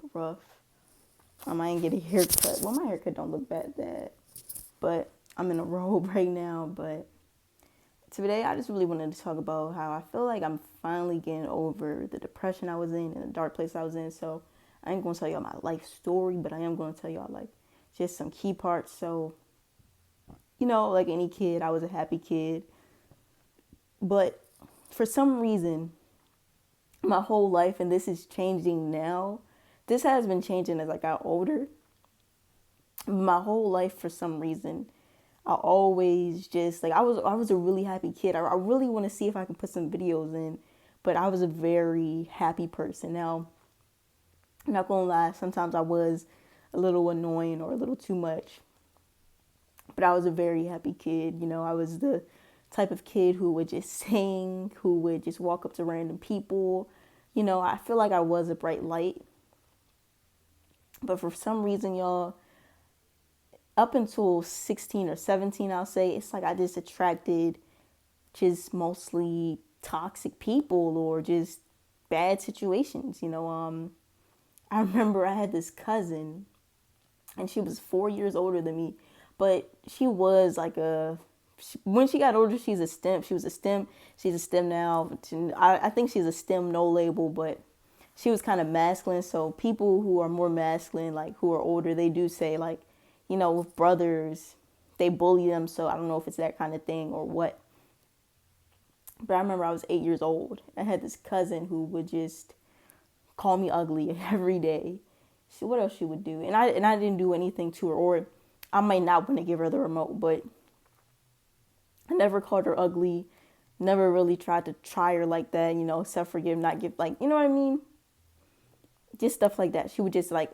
look rough. I ain't get a haircut. Well, my haircut don't look bad, but I'm in a robe right now. But today, I just really wanted to talk about how I feel like I'm finally getting over the depression I was in and the dark place I was in. So I ain't gonna tell y'all my life story, but I am gonna tell y'all like just some key parts. So like any kid, I was a happy kid, but for some reason, my whole life, and this is changing now. This has been changing as I got older. My whole life, for some reason, I always just like I was a really happy kid. I really want to see if I can put some videos in, but I was a very happy person. Now, I'm not gonna lie, sometimes I was a little annoying or a little too much, but I was a very happy kid. I was the type of kid who would just sing, who would just walk up to random people. I feel like I was a bright light, but for some reason, y'all, up until 16 or 17, I'll say, it's like I just attracted just mostly toxic people or just bad situations. I remember I had this cousin, and she was 4 years older than me, but she was like when she got older, she's a STEM. She was a STEM. She's a STEM now. I think she's a STEM no label, but she was kind of masculine. So people who are more masculine, like who are older, they do say like, with brothers, they bully them. So I don't know if it's that kind of thing or what. But I remember I was 8 years old. I had this cousin who would just call me ugly every day. What else she would do? And I didn't do anything to her, or I might not want to give her the remote, but I never called her ugly. Never really tried to try her like that, except for give, not give, like, you know what I mean? Just stuff like that. She would just like,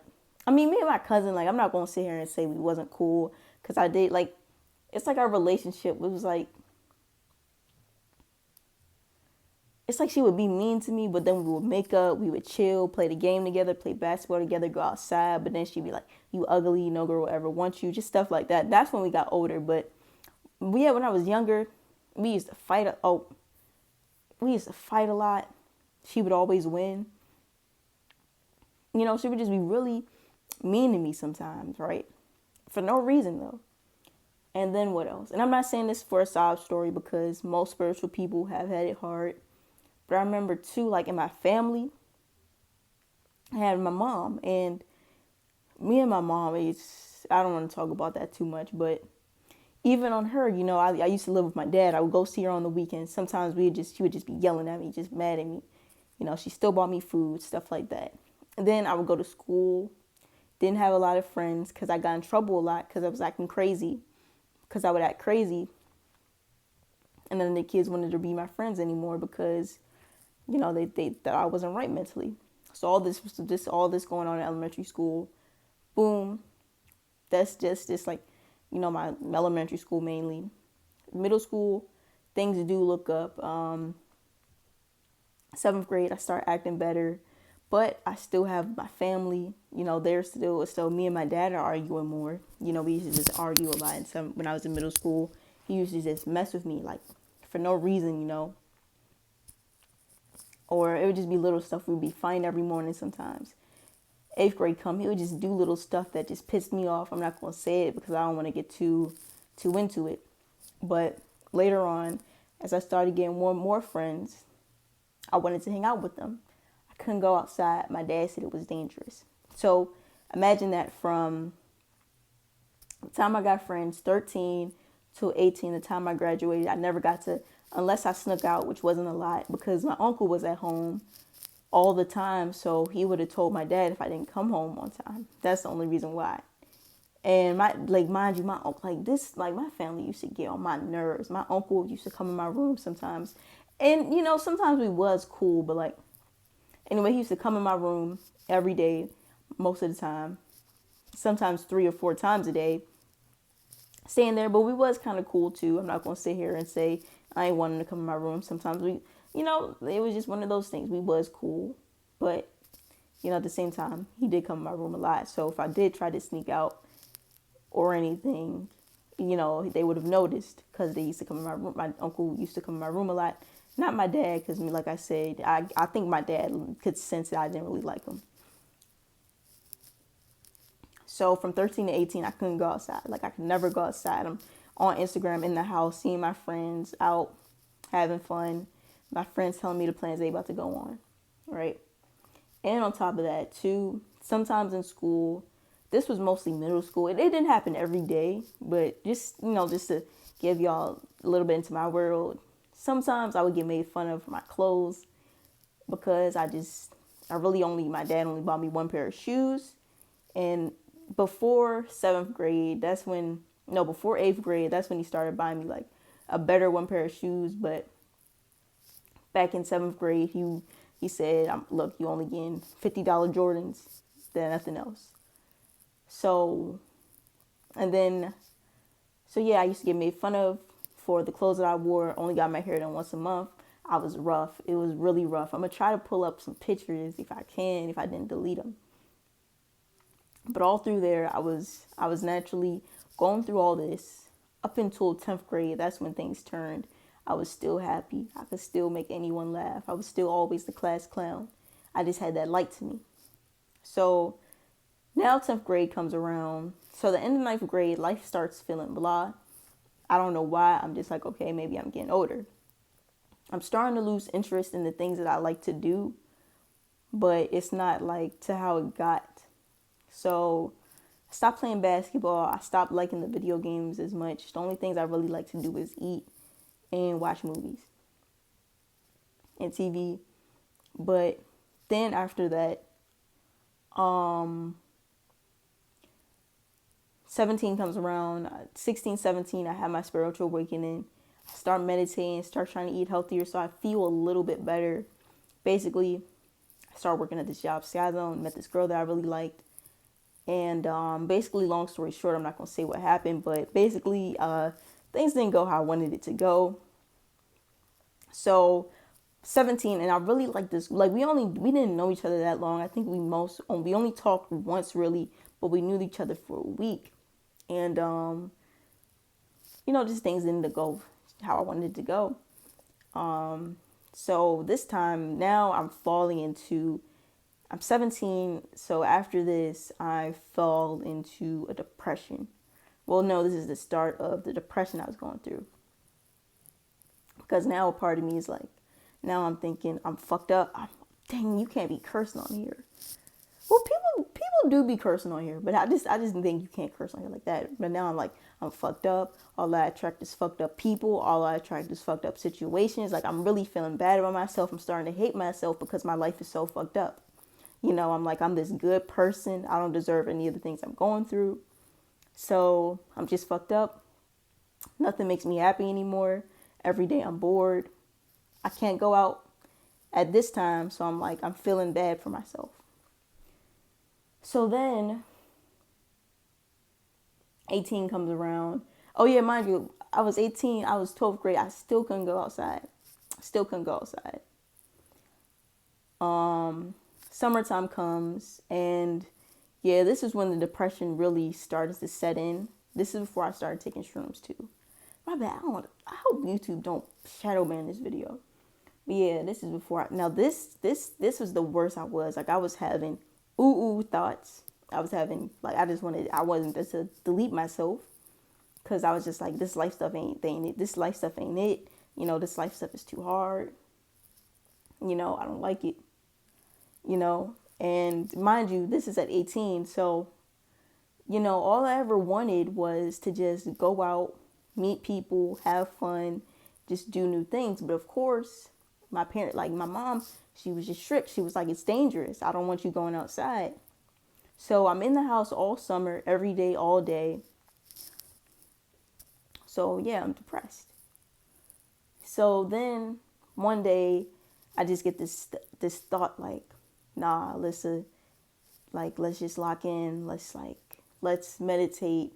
me and my cousin, like, I'm not going to sit here and say we wasn't cool, because I did, like, it's like our relationship was like, it's like she would be mean to me, but then we would make up, we would chill, play the game together, play basketball together, go outside, but then she'd be like, you ugly, no girl will ever want you, just stuff like that. That's when we got older, but yeah, when I was younger, we used to fight. We used to fight a lot. She would always win. She would just be really mean to me sometimes, right? For no reason, though. And then what else? And I'm not saying this for a sob story, because most spiritual people have had it hard. But I remember, too, like in my family, I had my mom. And me and my mom, I don't want to talk about that too much, but even on her, I used to live with my dad. I would go see her on the weekends. Sometimes she would just be yelling at me, just mad at me. She still bought me food, stuff like that. And then I would go to school. Didn't have a lot of friends because I got in trouble a lot because I was acting crazy. Because I would act crazy. And then the kids wanted to be my friends anymore because, they thought I wasn't right mentally. So all this going on in elementary school. Boom. That's just like, my elementary school mainly. Middle school, things do look up. 7th grade, I start acting better, but I still have my family. They're still me and my dad are arguing more. We used to just argue a lot. And when I was in middle school, he used to just mess with me, like for no reason, or it would just be little stuff. We'd be fighting every morning sometimes. 8th grade come, he would just do little stuff that just pissed me off. I'm not going to say it because I don't want to get too into it. But later on, as I started getting more and more friends, I wanted to hang out with them. I couldn't go outside. My dad said it was dangerous. So imagine that from the time I got friends, 13 to 18, the time I graduated, I never got to, unless I snuck out, which wasn't a lot because my uncle was at home all the time, so he would have told my dad if I didn't come home on time. That's the only reason why. And mind you, my uncle, my family used to get on my nerves. My uncle used to come in my room sometimes, and sometimes we was cool, but anyway, he used to come in my room every day, most of the time, sometimes 3 or 4 times a day, staying there. But we was kind of cool too. I'm not gonna sit here and say I ain't want him to come in my room. Sometimes it was just one of those things. We was cool, but at the same time, he did come in my room a lot. So if I did try to sneak out or anything, they would have noticed because they used to come in my room. My uncle used to come in my room a lot. Not my dad, because like I said, I think my dad could sense that I didn't really like him. So from 13 to 18, I couldn't go outside. Like, I could never go outside. I'm on Instagram in the house, seeing my friends out having fun. My friends telling me the plans they about to go on, right? And on top of that, too, sometimes in school, this was mostly middle school. It didn't happen every day, but just, just to give y'all a little bit into my world, sometimes I would get made fun of for my clothes because my dad only bought me one pair of shoes. And before 7th grade, before 8th grade, that's when he started buying me like a better one pair of shoes. But back in 7th grade, he said, look, you only getting $50 Jordans, then nothing else. So yeah, I used to get made fun of for the clothes that I wore. Only got my hair done once a month. I was rough. It was really rough. I'm going to try to pull up some pictures if I can, if I didn't delete them. But all through there, I was naturally going through all this up until 10th grade. That's when things turned. I was still happy. I could still make anyone laugh. I was still always the class clown. I just had that light to me. So now 10th grade comes around. So the end of 9th grade, life starts feeling blah. I don't know why. I'm just like, okay, maybe I'm getting older. I'm starting to lose interest in the things that I like to do, but it's not like to how it got. So I stopped playing basketball. I stopped liking the video games as much. The only things I really like to do is eat and watch movies and TV. But then after that, 17 comes around, 16, 17, I have my spiritual awakening. I start meditating, start trying to eat healthier so I feel a little bit better. Basically, I started working at this job, Sky Zone, met this girl that I really liked. And basically, long story short, I'm not going to say what happened, but basically, things didn't go how I wanted it to go. So 17, and I really like this. Like, we didn't know each other that long. I think we only talked once really, but we knew each other for a week. And, just things didn't go how I wanted it to go. So this time now I'm 17. So after this, I fell into a depression. Well, no, this is the start of the depression I was going through. Because now a part of me is like, now I'm thinking I'm fucked up. Dang, you can't be cursing on here. Well, people do be cursing on here, but I just think you can't curse on here like that. But now I'm like, I'm fucked up. All I attract is fucked up people. All I attract is fucked up situations. Like, I'm really feeling bad about myself. I'm starting to hate myself because my life is so fucked up. I'm like, I'm this good person. I don't deserve any of the things I'm going through. So I'm just fucked up. Nothing makes me happy anymore. Every day I'm bored. I can't go out at this time. So I'm like, I'm feeling bad for myself. So then 18 comes around. Oh yeah, mind you, I was 18. I was 12th grade. I still couldn't go outside. Summertime comes, and yeah, this is when the depression really started to set in. This is before I started taking shrooms too. My bad. I hope YouTube don't shadow ban this video. But yeah, this is before. Now this was the worst I was. Like, I was having thoughts. I was having, like, I wasn't just to delete myself, because I was just like, this life stuff ain't it. This life stuff ain't it. This life stuff is too hard. I don't like it. And mind you, this is at 18. So, all I ever wanted was to just go out, meet people, have fun, just do new things. But of course, my mom, she was just strict. She was like, it's dangerous. I don't want you going outside. So I'm in the house all summer, every day, all day. So yeah, I'm depressed. So then one day I just get this thought, like, nah, Alyssa, like, let's just lock in. Let's meditate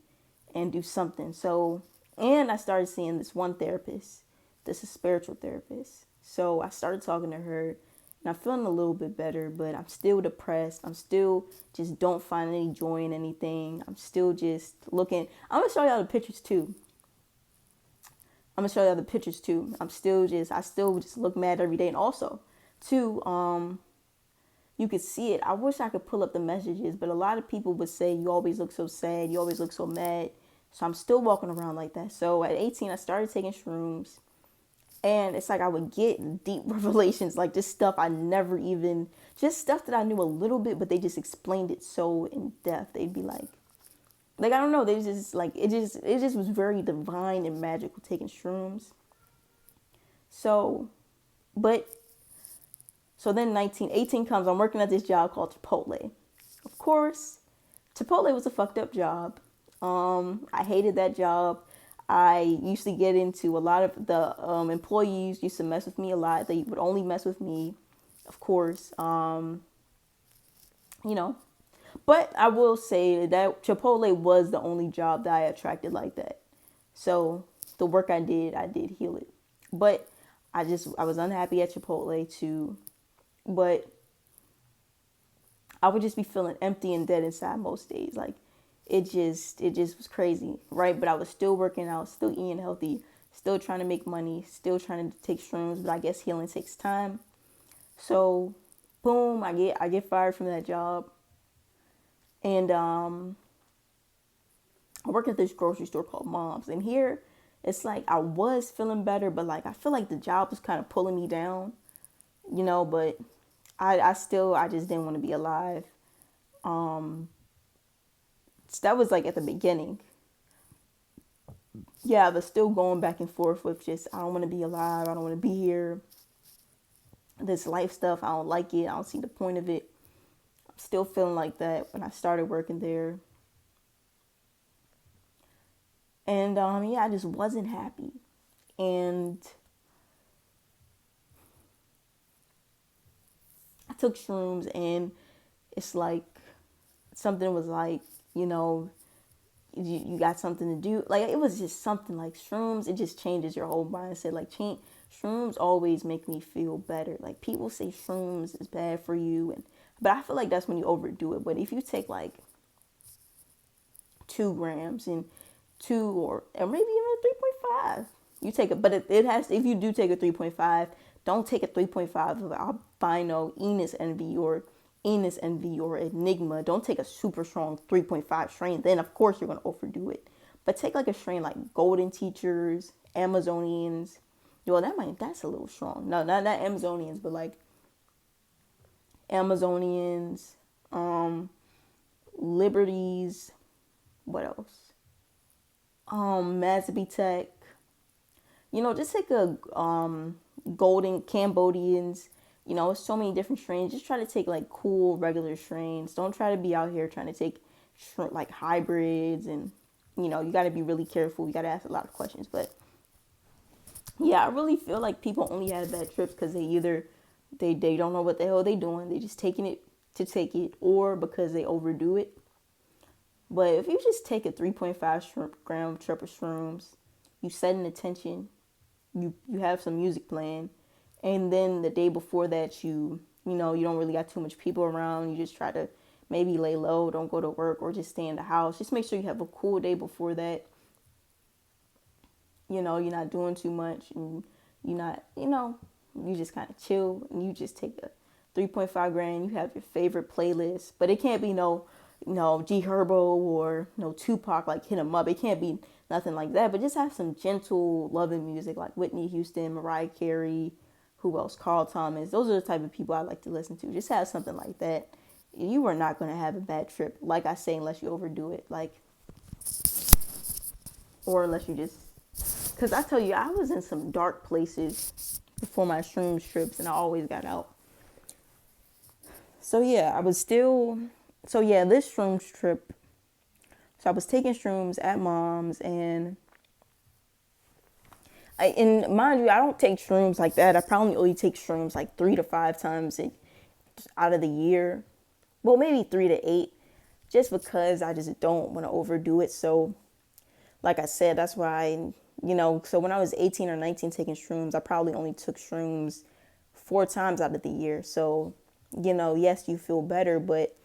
and do something. So, and I started seeing this one therapist. This is a spiritual therapist. So I started talking to her, and I'm feeling a little bit better, but I'm still depressed. I'm still just don't find any joy in anything. I'm still just looking. I'm going to show y'all the pictures too. I still just look mad every day. And also, too, you could see it. I wish I could pull up the messages, but a lot of people would say, you always look so sad, you always look so mad. So I'm still walking around like that. So at 18, I started taking shrooms. And it's like I would get deep revelations, like just stuff I never even, just stuff that I knew a little bit, but they just explained it so in depth. They'd be like I don't know, they just like it just was very divine and magical taking shrooms. So, but so then 1918 comes. I'm working at this job called Chipotle. Of course, Chipotle was a fucked up job. I hated that job. I used to get into a lot of the employees used to mess with me a lot. They would only mess with me, of course. You know, but I will say that Chipotle was the only job that I attracted like that. So the work I did heal it. But I was unhappy at Chipotle too. But I would just be feeling empty and dead inside most days. Like it just was crazy, right? But I was still working out, still eating healthy, still trying to make money, still trying to take shrooms. But I guess healing takes time. So, boom, I get fired from that job, and I work at this grocery store called Mom's. And here, it's like I was feeling better, but like I feel like the job was kind of pulling me down, But I just didn't want to be alive. Um, so that was like at the beginning. Yeah, but still going back and forth with just I don't want to be alive. I don't want to be here. This life stuff, I don't like it. I don't see the point of it. I'm still feeling like that when I started working there. And yeah, I just wasn't happy. And I took shrooms, and it's like something was like, you know, you got something to do. Like it was just something like shrooms. It just changes your whole mindset. Like shrooms always make me feel better. Like people say shrooms is bad for you, but I feel like that's when you overdo it. But if you take like 2 grams and or maybe even 3.5, you take it. But it has if you do take a 3.5, don't take a 3.5 of albino Enos envy or enigma. Don't take a super strong 3.5 strain. Then of course you're gonna overdo it. But take like a strain like Golden Teachers, Amazonians. Well, that's a little strong. No, not Amazonians, but like Amazonians, Liberties. What else? Mazbi Tech. Just take a golden Cambodians. So many different strains. Just try to take like cool regular strains. Don't try to be out here trying to take like hybrids, and you got to be really careful. You got to ask a lot of questions. But yeah, I really feel like people only have bad trips because they don't know what the hell they doing. They just taking it to take it, or because they overdo it. But if you just take a 3.5 gram trip of shrooms, you set an intention, you have some music playing, and then the day before that you don't really got too much people around. You just try to maybe lay low, don't go to work, or just stay in the house. Just make sure you have a cool day before that. You're not doing too much, and you're not, you just kind of chill, and you just take a 3.5 gram. You have your favorite playlist, but it can't be no G Herbo or no Tupac, like hit 'em up. It can't be nothing like that, but just have some gentle, loving music like Whitney Houston, Mariah Carey, who else? Carl Thomas. Those are the type of people I like to listen to. Just have something like that. You are not going to have a bad trip, like I say, unless you overdo it, or unless you just, because I tell you, I was in some dark places before my shrooms trips, and I always got out. So yeah, this shrooms trip. So I was taking shrooms at Mom's, and mind you, I don't take shrooms like that. I probably only take shrooms like 3 to 5 times out of the year. Well, maybe 3 to 8, just because I just don't want to overdo it. So, like I said, that's why, so when I was 18 or 19 taking shrooms, I probably only took shrooms 4 times out of the year. So, yes, you feel better, but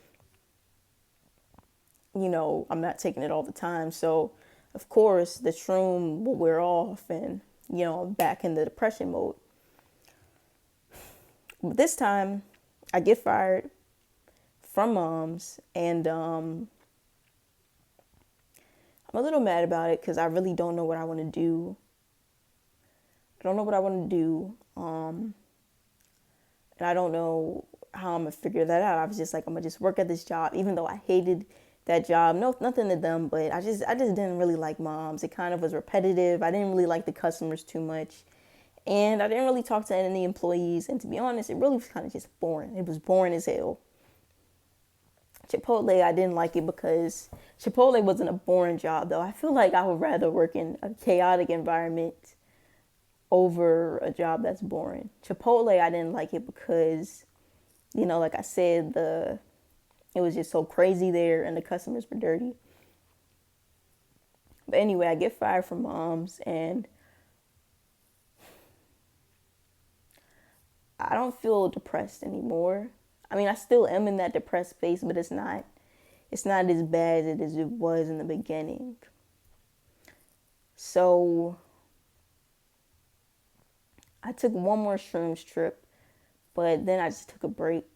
I'm not taking it all the time. So, of course, the shroom will wear off, and, I'm back in the depression mode. But this time, I get fired. from Moms, and I'm a little mad about it because I really don't know what I want to do. I don't know what I want to do, and I don't know how I'm gonna figure that out. I was just like, I'm gonna just work at this job, even though I hated that job. No, nothing to them, but I just didn't really like Moms. It kind of was repetitive. I didn't really like the customers too much, and I didn't really talk to any employees. And to be honest, it really was kind of just boring. It was boring as hell. Chipotle, I didn't like it because Chipotle wasn't a boring job, though. I feel like I would rather work in a chaotic environment over a job that's boring. Chipotle, I didn't like it because, like I said, it was just so crazy there and the customers were dirty. But anyway, I get fired from Moms, and I don't feel depressed anymore. I mean, I still am in that depressed phase, but it's not as bad as it was in the beginning. So I took one more shrooms trip, but then I just took a break.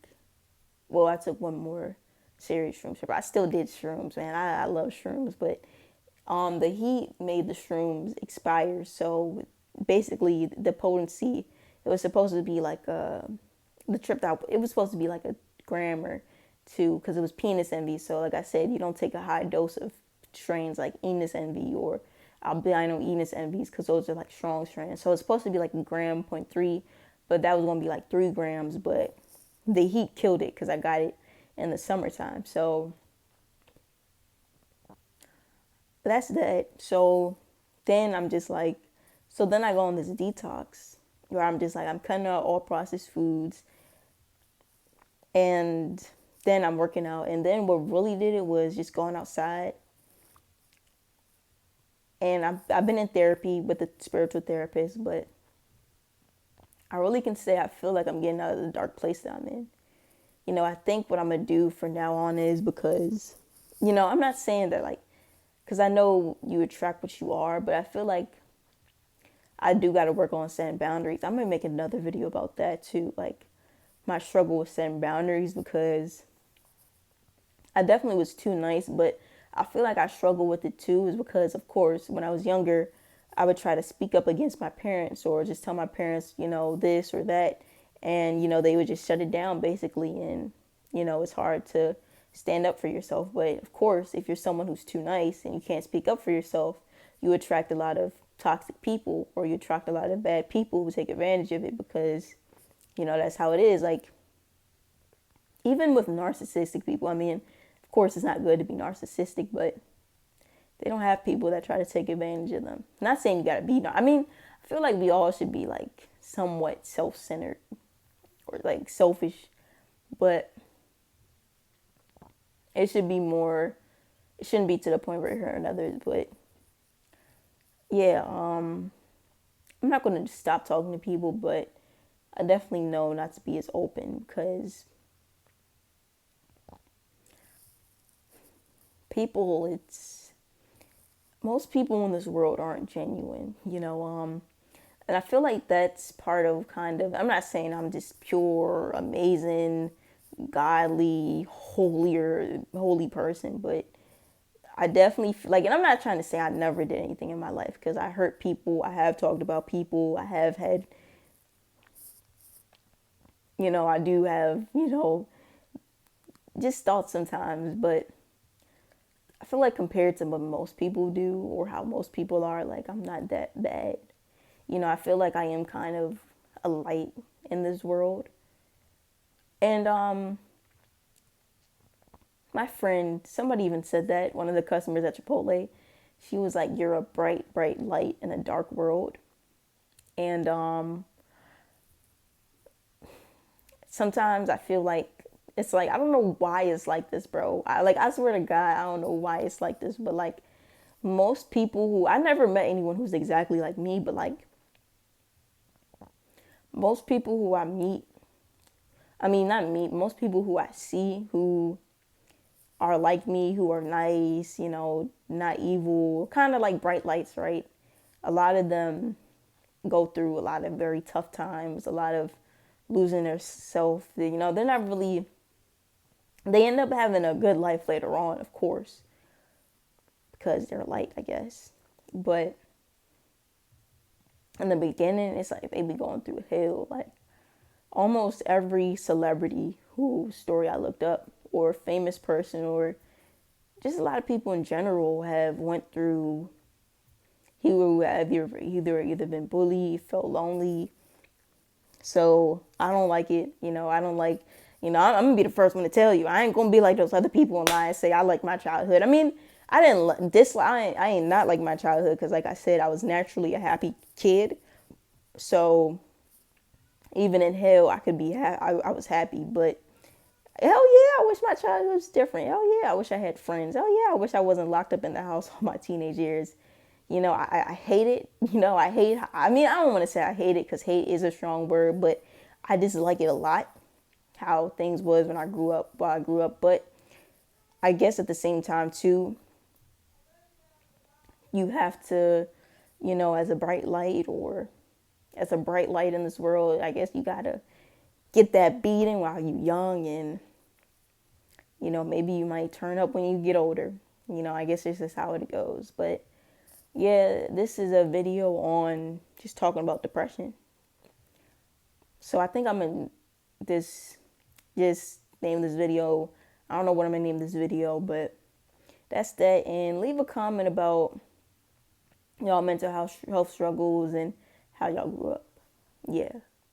Well, I took one more serious shrooms trip. I still did shrooms, man. I love shrooms, but the heat made the shrooms expire. So basically, the potency, it was supposed to be like the trip that it was supposed to be like a gram or two because it was penis envy. So like I said, you don't take a high dose of strains like enos envy or albino enos envies because those are like strong strains. So it's supposed to be like a gram point 0.3, but that was gonna be like 3 grams. But the heat killed it because I got it in the summertime. So that's that. So then I'm just like, so then I go on this detox where I'm just like, I'm cutting out all processed foods, and then I'm working out. And then what really did it was just going outside. And I've been in therapy with a spiritual therapist, but I really can say I feel like I'm getting out of the dark place that I'm in. I think what I'm going to do from now on is because, I'm not saying that like, because I know you attract what you are, but I feel like I do got to work on setting boundaries. I'm going to make another video about that too. Like my struggle with setting boundaries because I definitely was too nice, but I feel like I struggle with it too is because, of course, when I was younger, I would try to speak up against my parents or just tell my parents, this or that. And, they would just shut it down basically. And, it's hard to stand up for yourself. But of course, if you're someone who's too nice and you can't speak up for yourself, you attract a lot of toxic people or you attract a lot of bad people who take advantage of it because, that's how it is. Like, even with narcissistic people, I mean, of course, it's not good to be narcissistic, but they don't have people that try to take advantage of them. I'm not saying you gotta be. I mean, I feel like we all should be like somewhat self-centered or like selfish, but it should be more. It shouldn't be to the point where it hurt others. But yeah, I'm not gonna just stop talking to people, but I definitely know not to be as open because most people in this world aren't genuine, and I feel like that's part of kind of, I'm not saying I'm just pure, amazing, godly, holy person, but I definitely feel like, and I'm not trying to say I never did anything in my life because I hurt people, I have talked about people, I have had, I do have, just thoughts sometimes, but I feel like compared to what most people do or how most people are, like I'm not that bad. I feel like I am kind of a light in this world. And my friend, somebody even said that, one of the customers at Chipotle, she was like, "You're a bright, bright light in a dark world." And sometimes I feel like it's like I don't know why it's like this, bro. I swear to God, I don't know why it's like this, but like most people who I never met anyone who's exactly like me, but like most people who I meet, I mean not meet, most people who I see who are like me, who are nice, not evil, kind of like bright lights, right? A lot of them go through a lot of very tough times, a lot of losing their self. They're not really They end up having a good life later on, of course, because they're light, I guess. But in the beginning, it's like they be going through hell. Like almost every celebrity whose story I looked up, or famous person, or just a lot of people in general have went through. He would have either been bullied, felt lonely. So I don't like it. I don't like. I'm gonna be the first one to tell you. I ain't gonna be like those other people in line and say I like my childhood. I mean, I didn't dislike. I ain't not like my childhood because, like I said, I was naturally a happy kid. So even in hell, I could be. I was happy, but hell yeah, I wish my childhood was different. Hell yeah, I wish I had friends. Hell yeah, I wish I wasn't locked up in the house all my teenage years. I hate it. I hate. I mean, I don't want to say I hate it because hate is a strong word, but I dislike it a lot. How things was when I grew up, while I grew up, but I guess at the same time too, you have to, as a bright light or as a bright light in this world, I guess you gotta get that beating while you young, and maybe you might turn up when you get older. I guess this is how it goes. But yeah, this is a video on just talking about depression. So I think I'm in this, just name this video. I don't know what I'm gonna name this video, but that's that. And leave a comment about y'all mental health struggles and how y'all grew up. Yeah.